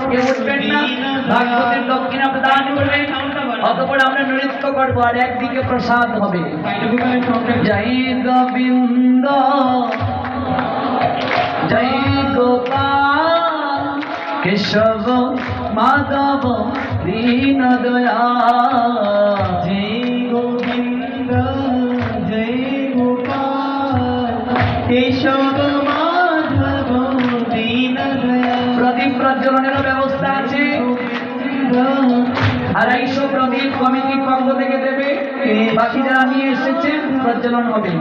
কেউ উঠবেন না, ভাগবতের দক্ষিণা প্রদান করবেন, অতঃপর আমরা নৃত্য করবো আর একদিকে প্রসাদ হবে। জয় গোবিন্দ জয় গোপাল কেশব মাধব দীন দয়াল। जय गोविंद जय गोपाल केशव माधव दीन दयाल। প্রদীপ প্রজ্বলনের ব্যবস্থা আছে, 250 প্রদীপ কমিটির পক্ষ থেকে দেবে, বাকি যারা নিয়ে এসেছেন প্রজ্বলন হবে।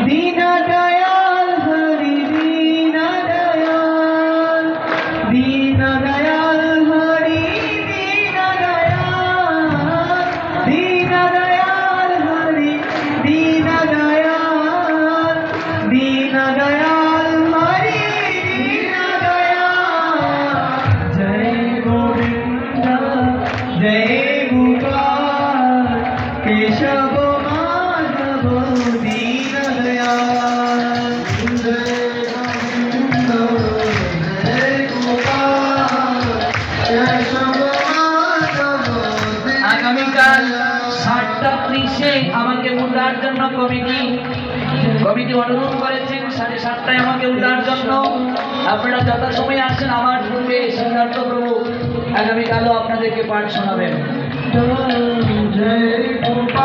दीन दयाल हरि दीन दयाल दीन दयाल हरि दीन दयाल दीन दयाल हरि दीन दयाल दीन दयाल हरि दीन दयाल। जय गोविंद जय गोपाल केशव माधव दीन दयाल। जय गोविंद जय गोपाल केशव माधव दीन আগামীকাল 7টা 30-এ আমাকে উঠার জন্য কমিটি অনুরোধ করেছেন 7:30টায় আমাকে উঠার জন্য। আপনারা যথাসময়ে আসেন। আমার পূর্বে সিদ্ধার্থ প্রভু আগামীকালও আপনাদেরকে পাঠ শোনাবেন। जय गोपाल।